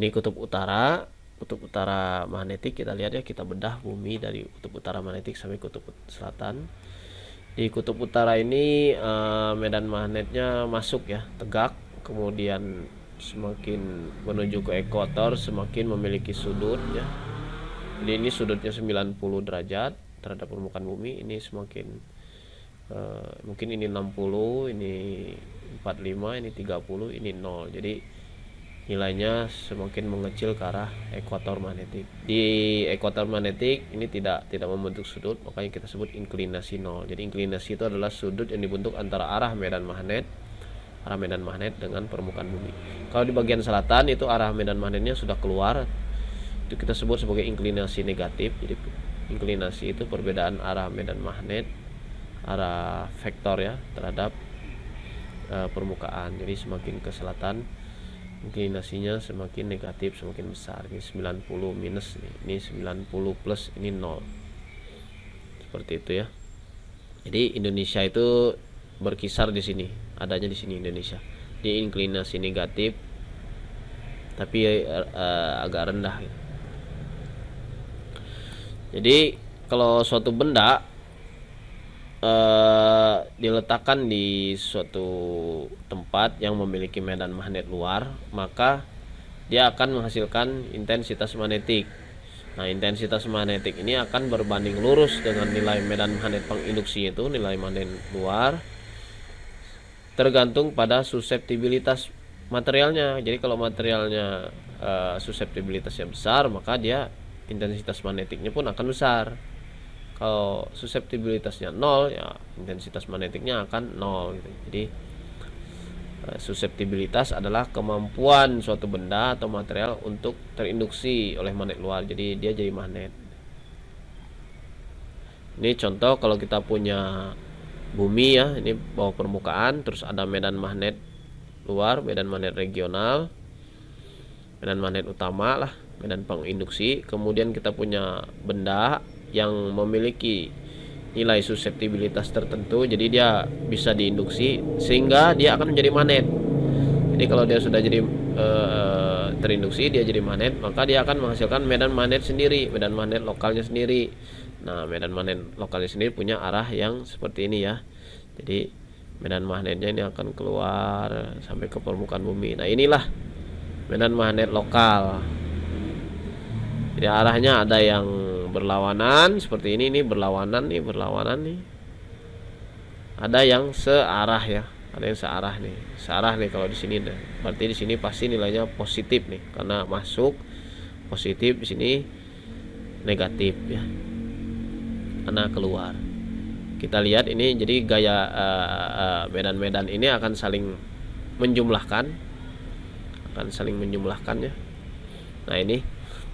Ini kutub utara. Kutub utara magnetik, kita lihat ya, kita bedah bumi dari kutub utara magnetik sampai kutub selatan. Di kutub utara ini medan magnetnya masuk ya, tegak, kemudian semakin menuju ke ekuator semakin memiliki sudut ya. Jadi ini sudutnya 90 derajat terhadap permukaan bumi. Ini semakin mungkin ini 60, ini 45, ini 30, ini 0. Jadi nilainya semakin mengecil ke arah ekuator magnetik. Di ekuator magnetik ini tidak membentuk sudut, makanya kita sebut inklinasi 0. Jadi inklinasi itu adalah sudut yang dibentuk antara arah medan magnet dengan permukaan bumi. Kalau di bagian selatan itu arah medan magnetnya sudah keluar, itu kita sebut sebagai inklinasi negatif. Jadi inklinasi itu perbedaan arah medan magnet, arah vektor ya, terhadap permukaan. Jadi semakin ke selatan inklinasinya semakin negatif, semakin besar. Ini 90 minus, ini 90 plus, ini 0. Seperti itu ya. Jadi Indonesia itu berkisar di sini, adanya di sini Indonesia. Di inklinasi negatif tapi agak rendah. Jadi kalau suatu benda diletakkan di suatu tempat yang memiliki medan magnet luar, maka dia akan menghasilkan intensitas magnetik. Nah, intensitas magnetik ini akan berbanding lurus dengan nilai medan magnet penginduksi, itu nilai magnet luar, tergantung pada suseptibilitas materialnya. Jadi kalau materialnya suseptibilitasnya besar, maka dia intensitas magnetiknya pun akan besar. Kalau suseptibilitasnya 0 ya intensitas magnetiknya akan 0 gitu. Jadi suseptibilitas adalah kemampuan suatu benda atau material untuk terinduksi oleh magnet luar, jadi dia jadi magnet. Ini contoh kalau kita punya bumi ya, ini bawah permukaan, terus ada medan magnet luar, medan magnet regional, medan magnet utama lah, medan penginduksi. Kemudian kita punya benda yang memiliki nilai suseptibilitas tertentu, jadi dia bisa diinduksi sehingga dia akan menjadi magnet. Jadi kalau dia sudah jadi terinduksi, dia jadi magnet, maka dia akan menghasilkan medan magnet sendiri, medan magnet lokalnya sendiri. Nah, medan magnet lokalnya sendiri punya arah yang seperti ini ya. Jadi medan magnetnya ini akan keluar sampai ke permukaan bumi. Nah, inilah medan magnet lokal. Jadi arahnya ada yang berlawanan seperti ini berlawanan nih. Ada yang searah ya, ada yang searah nih kalau di sini. Berarti di sini pasti nilainya positif nih, karena masuk positif, di sini negatif ya, karena keluar. Kita lihat ini, jadi gaya medan-medan ini akan saling menjumlahkan ya. Nah,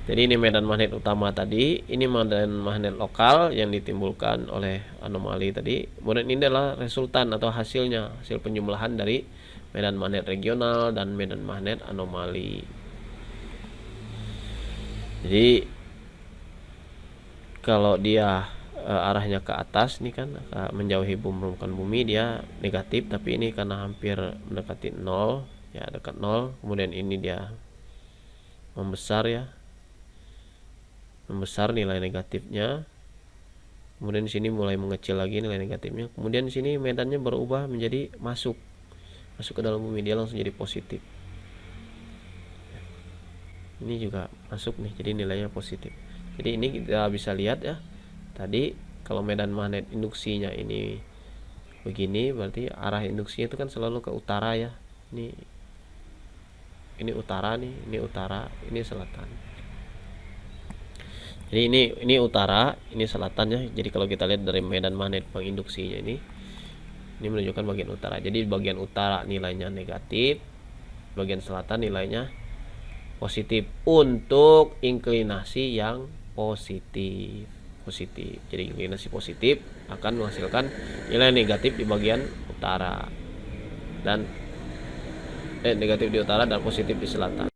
jadi ini medan magnet utama tadi, ini medan magnet lokal yang ditimbulkan oleh anomali tadi. Kemudian ini adalah resultan atau hasil penjumlahan dari medan magnet regional dan medan magnet anomali. Jadi kalau dia arahnya ke atas nih kan, menjauhi permukaan bumi, dia negatif, tapi ini karena hampir mendekati 0 ya, dekat 0. Kemudian ini dia membesar nilai negatifnya. Kemudian di sini mulai mengecil lagi nilai negatifnya. Kemudian di sini medannya berubah menjadi masuk ke dalam bumi, dia langsung jadi positif. Ini juga masuk nih, jadi nilainya positif. Jadi ini kita bisa lihat ya. Tadi kalau medan magnet induksinya ini begini, berarti arah induksinya itu kan selalu ke utara ya. Ini utara nih, ini utara, ini selatan. Jadi ini utara, ini selatan ya. Jadi kalau kita lihat dari medan magnet penginduksinya ini menunjukkan bagian utara. Jadi bagian utara nilainya negatif, bagian selatan nilainya positif untuk inklinasi yang positif. Jadi inklinasi positif akan menghasilkan nilai negatif di bagian utara dan negatif di utara dan positif di selatan.